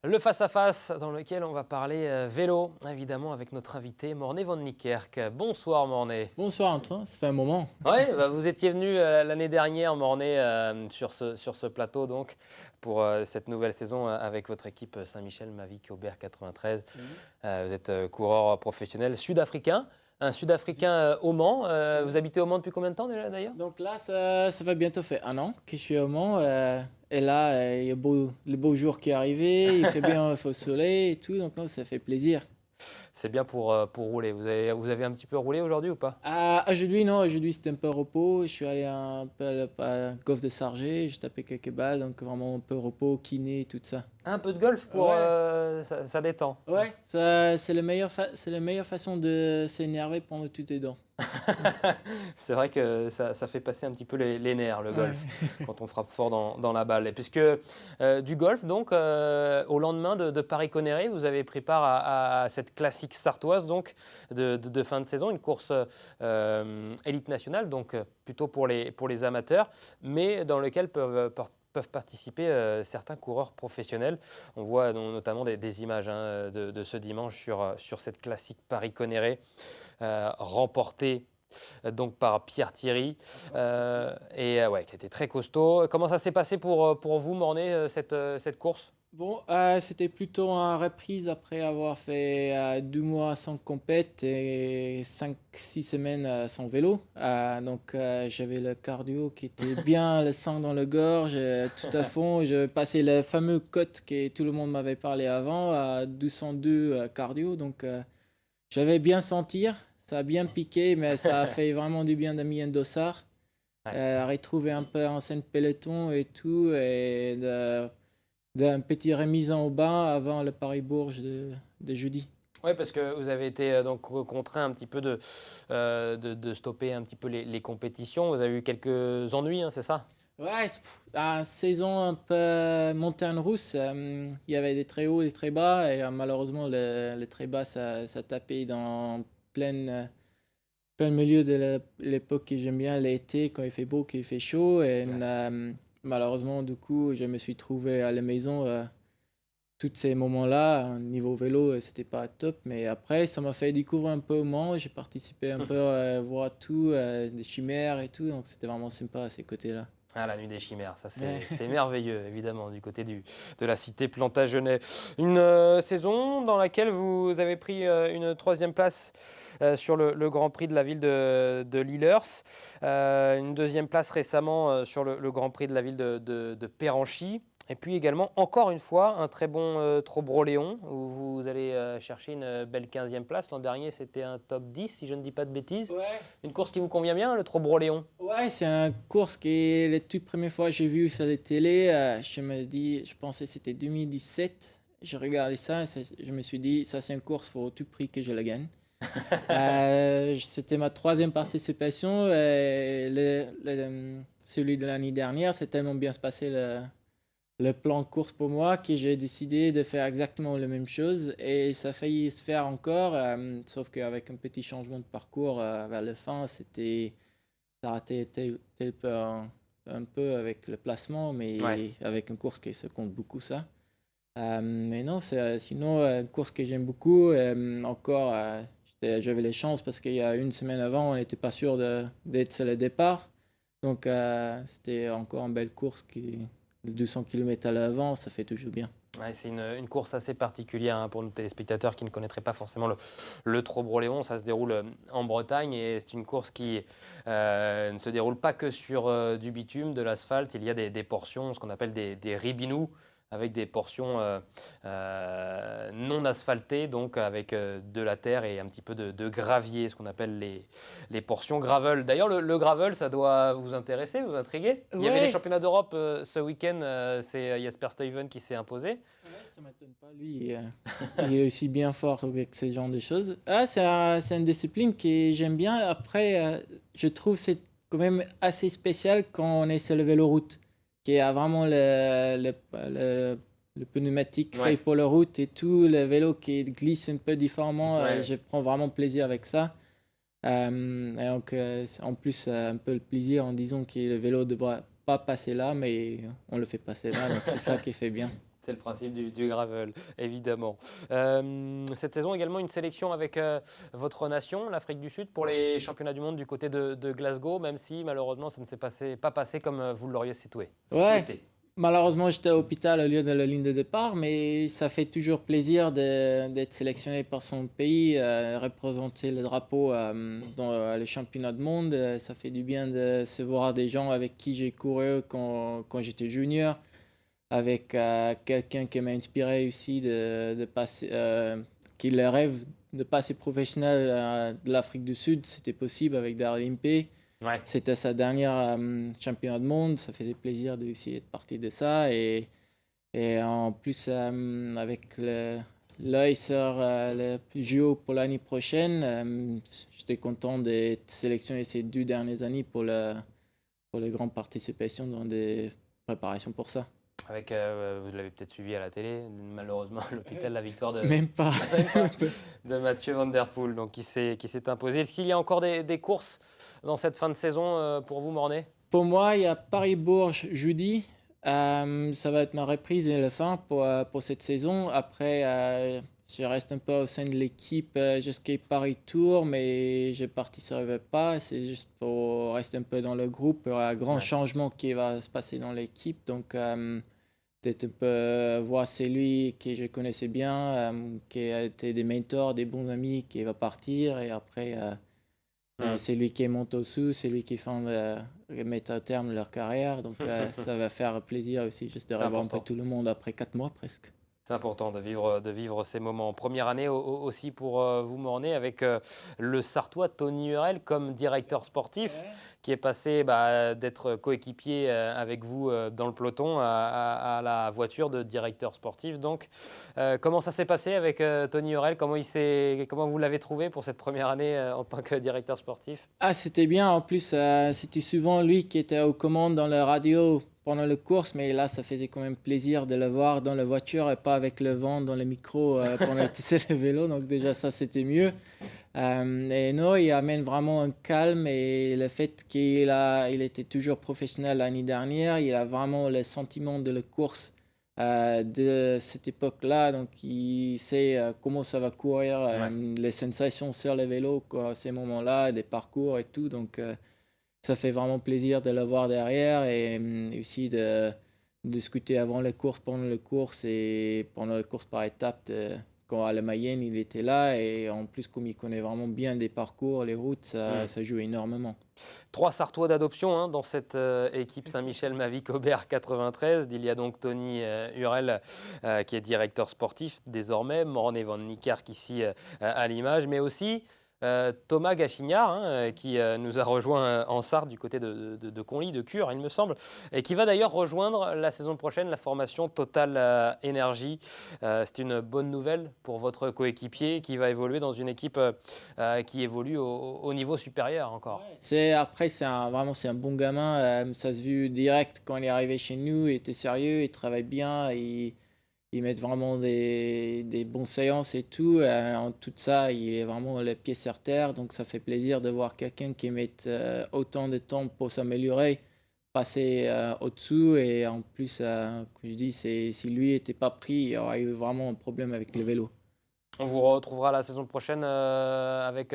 Le face-à-face dans lequel on va parler vélo, évidemment, avec notre invité Morné Van Niekerk. Bonsoir Morné. Bonsoir Antoine, ça fait un moment. Ouais, vous étiez venu l'année dernière, Morné, sur ce plateau donc, pour cette nouvelle saison avec votre équipe Saint-Michel Mavic Aubert 93. Vous êtes coureur professionnel sud-africain. Un Sud-Africain au Mans. Vous habitez au Mans depuis combien de temps déjà d'ailleurs? Donc là, ça va bientôt faire un an que je suis au Mans. Et là, il y a le beau jour qui est arrivé, il fait bien, il fait au soleil et tout, donc là, ça fait plaisir. C'est bien pour rouler. Vous avez un petit peu roulé aujourd'hui ou pas? Aujourd'hui, non, aujourd'hui c'était un peu repos. Je suis allé un peu à Golfe de Sargé, j'ai tapé quelques balles, donc vraiment un peu repos, kiné, tout ça. Un peu de golf pour Ouais. ça détend. Ouais, c'est c'est la meilleure façon de s'énerver pendant que tu t'es dents. C'est vrai que ça fait passer un petit peu les nerfs, le Ouais. golf, quand on frappe fort dans la balle. Et puisque du golf, donc, au lendemain de Paris-Connerré, vous avez pris part à cette classique sartoise donc, de fin de saison, une course élite nationale, donc plutôt pour les amateurs, mais dans lequel peuvent participer certains coureurs professionnels. On voit notamment des images de ce dimanche sur cette classique Paris-Connerré remportée donc par Pierre Thierry ouais, qui a été très costaud. Comment ça s'est passé pour vous, Morné, cette course? Bon, c'était plutôt en reprise après avoir fait 2 mois sans compète et 5, 6 semaines sans vélo. Donc j'avais le cardio qui était bien, le sang dans le gorge, tout à fond. Je passais le fameux cote que tout le monde m'avait parlé avant, à 202 cardio. Donc j'avais bien sentir, ça a bien piqué, mais ça a fait vraiment du bien de mis un dossard. Ouais. Retrouver un peu en scène peloton et tout, et d'un petit remise en bas avant le Paris-Bourges de jeudi. Oui, parce que vous avez été donc contraint un petit peu de stopper un petit peu les compétitions. Vous avez eu quelques ennuis, hein, c'est ça? Ouais, la saison un peu montagne russe, il y avait des très hauts et des très bas, et malheureusement, le très bas, ça tapait dans plein milieu de l'époque que j'aime bien, l'été, quand il fait beau, quand il fait chaud. Et Ouais. malheureusement, du coup, je me suis trouvé à la maison tous ces moments-là. Niveau vélo, c'était pas top. Mais après, ça m'a fait découvrir un peu au Mans. J'ai participé un peu à voir tout, des chimères et tout. Donc, c'était vraiment sympa à ces côtés-là. Ah, la nuit des chimères, ça c'est Ouais. c'est merveilleux, évidemment, du côté de la cité Plantagenet. Une saison dans laquelle vous avez pris une troisième place sur le Grand Prix de la ville de Lillers, une deuxième place récemment sur le Grand Prix de la ville de Péranchy, et puis également, encore une fois, un très bon Trobro-Léon, où vous allez chercher une belle 15e place. L'an dernier, c'était un top 10, si je ne dis pas de bêtises. Ouais. Une course qui vous convient bien, le Trobro-Léon? Ouais, c'est une course que les toutes premières fois que j'ai vu sur la télé, je pensais que c'était 2017. J'ai regardé ça et je me suis dit, ça c'est une course, il faut au tout prix que je la gagne. C'était ma troisième participation. Et celui de l'année dernière, c'est tellement bien se passer le plan de course pour moi que j'ai décidé de faire exactement la même chose. Et ça a failli se faire encore, sauf qu'avec un petit changement de parcours vers la fin, ça a été tel peu un peu avec le placement, mais Ouais. avec une course qui se compte beaucoup ça. Mais non, sinon, une course que j'aime beaucoup, encore, j'avais les chances parce qu'il y a une semaine avant, on n'était pas sûr d'être sur le départ. Donc, c'était encore une belle course de 200 km à l'avant, ça fait toujours bien. Ouais, c'est une course assez particulière pour nos téléspectateurs qui ne connaîtraient pas forcément le Trobro-Léon. Ça se déroule en Bretagne et c'est une course qui ne se déroule pas que sur du bitume, de l'asphalte. Il y a des portions, ce qu'on appelle des ribinous, avec des portions non asphaltées, donc avec de la terre et un petit peu de gravier, ce qu'on appelle les portions gravel. D'ailleurs, le gravel, ça doit vous intéresser, vous intriguer. Il y avait les Ouais. championnats d'Europe ce week-end, c'est Jasper Stuyven qui s'est imposé. Ouais, ça m'étonne pas, lui, il est aussi bien fort avec ce genre de choses. C'est une discipline que j'aime bien. Après, je trouve que c'est quand même assez spécial quand on est sur le vélo-route, qui a vraiment le pneumatique Ouais. fait pour la route et tout, le vélo qui glisse un peu différemment. Ouais. Je prends vraiment plaisir avec ça. Et donc, en plus, un peu le plaisir en disant que le vélo devrait pas passer là, mais on le fait passer là, donc c'est ça qui fait bien. C'est le principe du gravel, évidemment. Cette saison également une sélection avec votre nation, l'Afrique du Sud, pour les championnats du monde du côté de Glasgow, même si malheureusement ça ne s'est pas passé comme vous l'auriez Ouais, souhaité. malheureusement j'étais à l'hôpital au lieu de la ligne de départ, mais ça fait toujours plaisir d'être sélectionné par son pays, représenter le drapeau dans les championnats du monde. Ça fait du bien de se voir des gens avec qui j'ai couru quand j'étais junior, avec quelqu'un qui m'a inspiré aussi de passer, qui le rêve de passer professionnel de l'Afrique du Sud, c'était possible avec Daryl Impey. Ouais. C'était sa dernière championnat du monde, ça faisait plaisir de aussi être partie de ça. Et en plus, avec l'œil sur le JO pour l'année prochaine, j'étais content d'être sélectionné ces 2 dernières années pour les grandes participations dans des préparations pour ça. Avec, vous l'avez peut-être suivi à la télé, malheureusement, à l'hôpital, la victoire Même pas. de Mathieu Van Der Poel, donc qui s'est imposé. Est-ce qu'il y a encore des courses dans cette fin de saison pour vous, Mornay? Pour moi, il y a Paris-Bourges jeudi. Ça va être ma reprise et la fin pour cette saison. Après, je reste un peu au sein de l'équipe jusqu'à Paris-Tour, mais je ne participerai pas. C'est juste pour rester un peu dans le groupe. Il y aura un grand changement qui va se passer dans l'équipe. Donc, peut-être un peu voir celui que je connaissais bien, qui a été des mentors, des bons amis, qui va partir. Et après, c'est lui qui est monté au-dessous, c'est lui qui mettre à terme leur carrière. Donc ça va faire plaisir aussi juste de revoir un peu tout le monde après 4 mois presque. C'est important de vivre ces moments. Première année aussi pour vous, Mornay, avec le Sartois Tony Hurel comme directeur sportif, qui est passé d'être coéquipier avec vous dans le peloton à la voiture de directeur sportif. Donc, comment ça s'est passé avec Tony Hurel? Comment vous l'avez trouvé pour cette première année en tant que directeur sportif? Ah, c'était bien. En plus, c'était souvent lui qui était aux commandes dans la radio pendant la course, mais là, ça faisait quand même plaisir de le voir dans la voiture et pas avec le vent dans le micro pendant le vélo. Donc déjà, ça, c'était mieux. Et non, il amène vraiment un calme et le fait il était toujours professionnel l'année dernière, il a vraiment le sentiment de la course de cette époque-là. Donc, il sait comment ça va courir, les sensations sur le vélo, quoi, ces moments-là, des parcours et tout. Donc, ça fait vraiment plaisir de le voir derrière et aussi de discuter avant les courses, pendant les courses et pendant les courses par étapes. Quand à la Mayenne, il était là et en plus, comme il connaît vraiment bien des parcours, les routes, ça joue énormément. 3 Sartois d'adoption dans cette équipe Saint-Michel Mavic Aubert 93. Il y a donc Tony Hurel qui est directeur sportif désormais, Mornay Van Niekerk ici à l'image, mais aussi Thomas Gachignard qui nous a rejoint en Sarthe du côté de Conly, de Cure, il me semble, et qui va d'ailleurs rejoindre la saison prochaine la formation Total Énergie. C'est une bonne nouvelle pour votre coéquipier qui va évoluer dans une équipe qui évolue au niveau supérieur encore. Après, c'est un bon gamin. Ça se vu direct quand il est arrivé chez nous. Il était sérieux, il travaille bien. Ils mettent vraiment des bonnes séances et tout. En tout ça, il est vraiment les pieds sur terre. Donc, ça fait plaisir de voir quelqu'un qui met autant de temps pour s'améliorer, passer au-dessous. Et en plus, comme je dis, si lui n'était pas pris, il y aurait eu vraiment un problème avec le vélo. On vous retrouvera la saison prochaine avec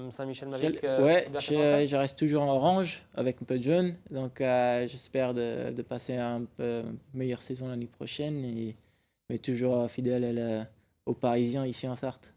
Saint-Michel Mavic. Je reste toujours en orange avec un peu de jaune. Donc, j'espère de passer un peu meilleure saison l'année prochaine. Mais toujours fidèle aux Parisiens ici en Sarthe.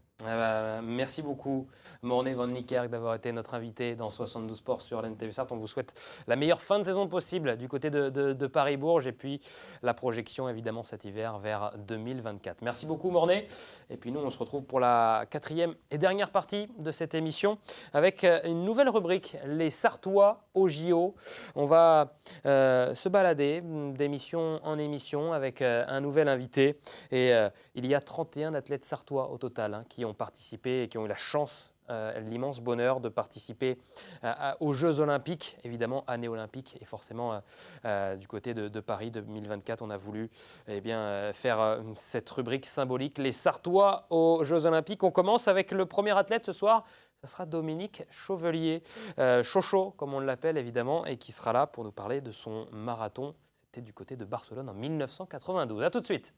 Merci beaucoup, Mornay Van Niekerk, d'avoir été notre invité dans 72 Sports sur l'NTV Sarthe. On vous souhaite la meilleure fin de saison possible du côté de Paris-Bourges et puis la projection évidemment cet hiver vers 2024. Merci beaucoup, Mornay. Et puis nous, on se retrouve pour la 4e et dernière partie de cette émission avec une nouvelle rubrique, les Sartois au JO. On va se balader d'émission en émission avec un nouvel invité. Et il y a 31 athlètes sartois au total qui ont participé et qui ont eu la chance, l'immense bonheur de participer aux Jeux Olympiques, évidemment année olympique et forcément du côté de Paris 2024, on a voulu faire cette rubrique symbolique, les Sartois aux Jeux Olympiques. On commence avec le premier athlète ce soir, ça sera Dominique Chauvelier, Chocho comme on l'appelle évidemment, et qui sera là pour nous parler de son marathon. C'était du côté de Barcelone en 1992. A tout de suite.